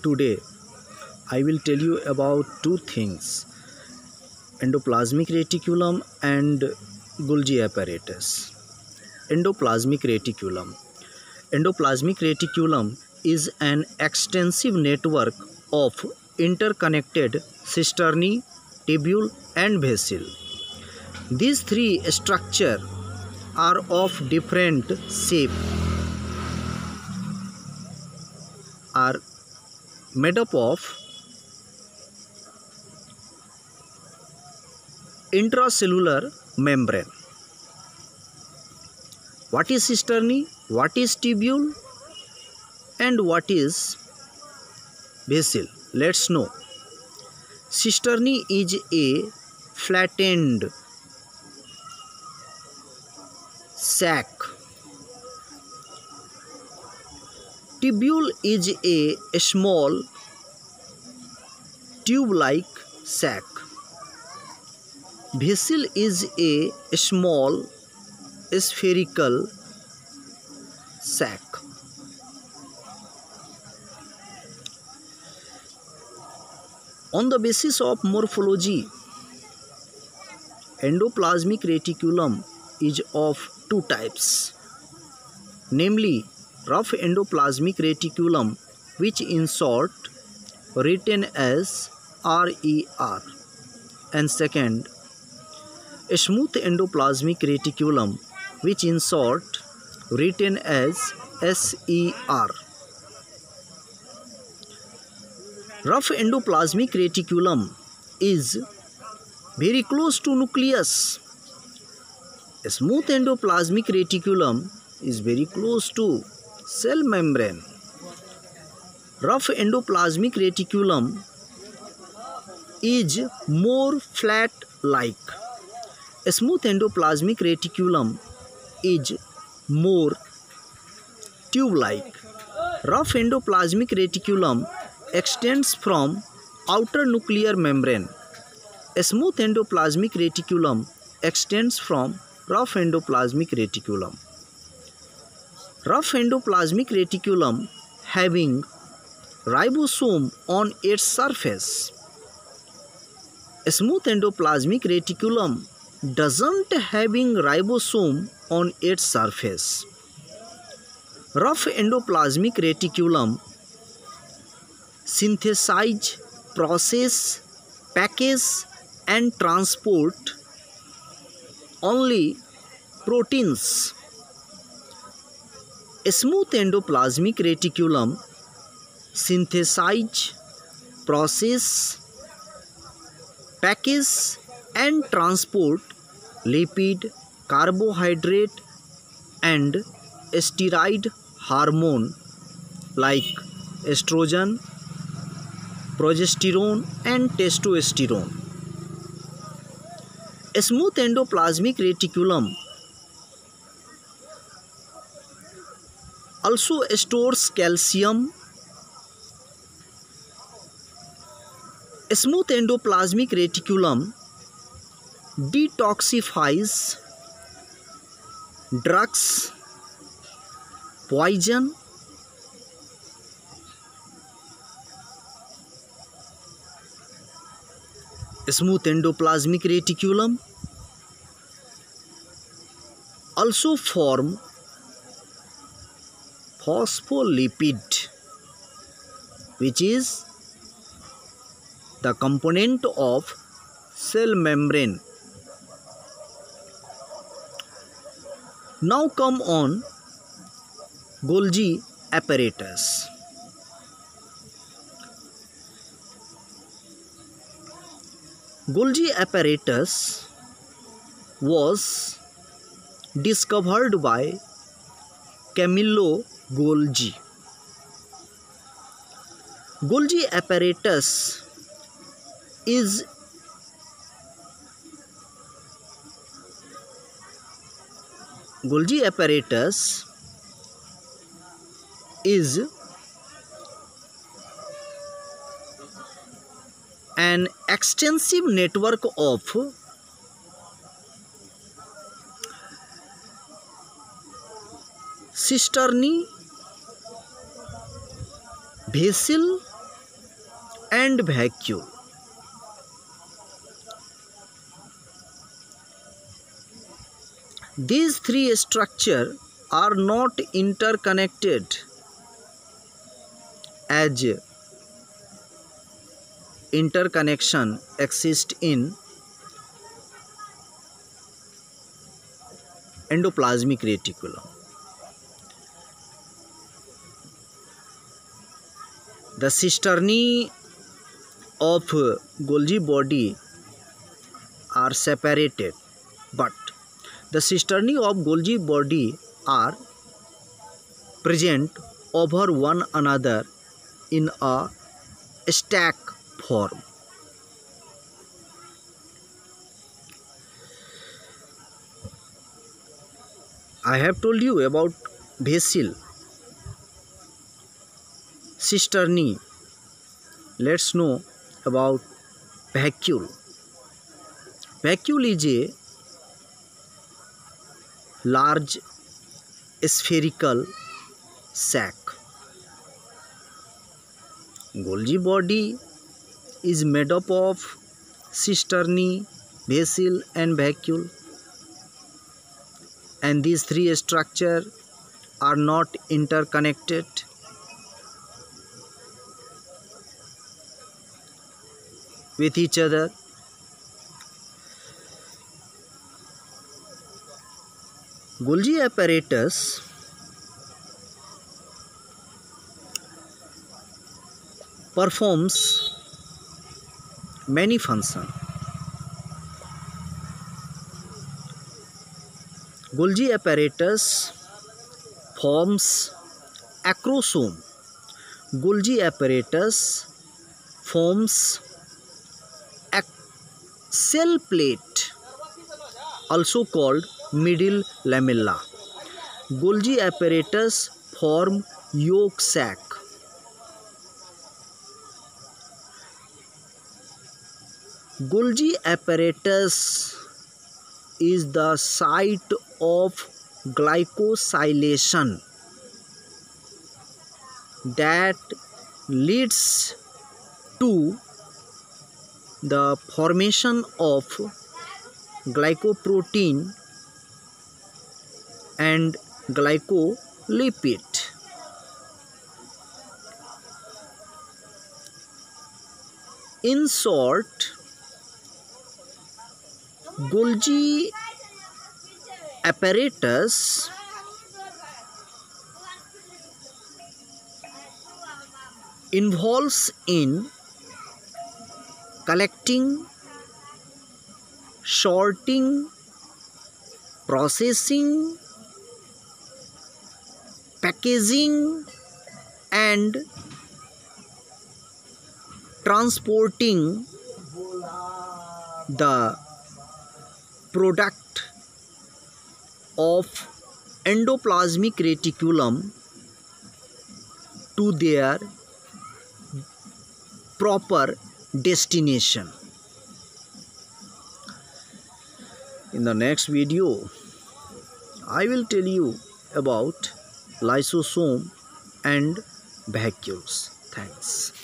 Today I will tell you about two things: endoplasmic reticulum and Golgi apparatus. Endoplasmic reticulum. Endoplasmic reticulum is an extensive network of interconnected cisternae, tubule and vessel. These three structures are of different shape, are made up of intracellular membrane. What is cisternae? What is tubule? And what is vessel? Let's know. Cisternae is a flattened sac. Tubule is a small tube-like sac. Vessel is a small spherical sac. On the basis of morphology, endoplasmic reticulum is of two types, namely rough endoplasmic reticulum, which in short written as RER, and second, smooth endoplasmic reticulum, which in short written as SER. Rough endoplasmic reticulum is very close to nucleus. Smooth endoplasmic reticulum is very close to cell membrane. Rough endoplasmic reticulum is more flat-like. Smooth endoplasmic reticulum is more tube-like. Rough endoplasmic reticulum extends from outer nuclear membrane. Smooth endoplasmic reticulum extends from rough endoplasmic reticulum. Rough endoplasmic reticulum having ribosome on its surface. Smooth endoplasmic reticulum doesn't having ribosome on its surface. Rough endoplasmic reticulum synthesize, process, package and transport only proteins. Smooth endoplasmic reticulum synthesize, process, package and transport lipid, carbohydrate and steroid hormone like estrogen, progesterone and testosterone. Smooth endoplasmic reticulum also stores calcium. Smooth endoplasmic reticulum detoxifies drugs, poison, smooth endoplasmic reticulum also form phospholipid, which is the component of cell membrane. Now come on Golgi apparatus. Golgi apparatus was discovered by Camillo Golgi. Golgi apparatus is an extensive network of cisternae, vessel and vacuole. These three structures are not interconnected as interconnection exists in endoplasmic reticulum. The cisternae of Golgi body are separated, but the cisternae of Golgi body are present over one another in a stack form. I have told you about vessel, cisternae. Let's know about vacuole. Vacuole is a large spherical sac. Golgi body is made up of cisternae, vessel and vacuole, and these three structures are not interconnected. With each other. Golgi apparatus performs many functions. Golgi apparatus forms acrosome. Golgi apparatus forms cell plate, also called middle lamella. Golgi apparatus form yolk sac. Golgi apparatus is the site of glycosylation that leads to the formation of glycoprotein and glycolipid. In short, Golgi apparatus involves in collecting, sorting, processing, packaging and transporting the product of endoplasmic reticulum to their proper destination. In the next video, I will tell you about lysosome and vacuoles. Thanks.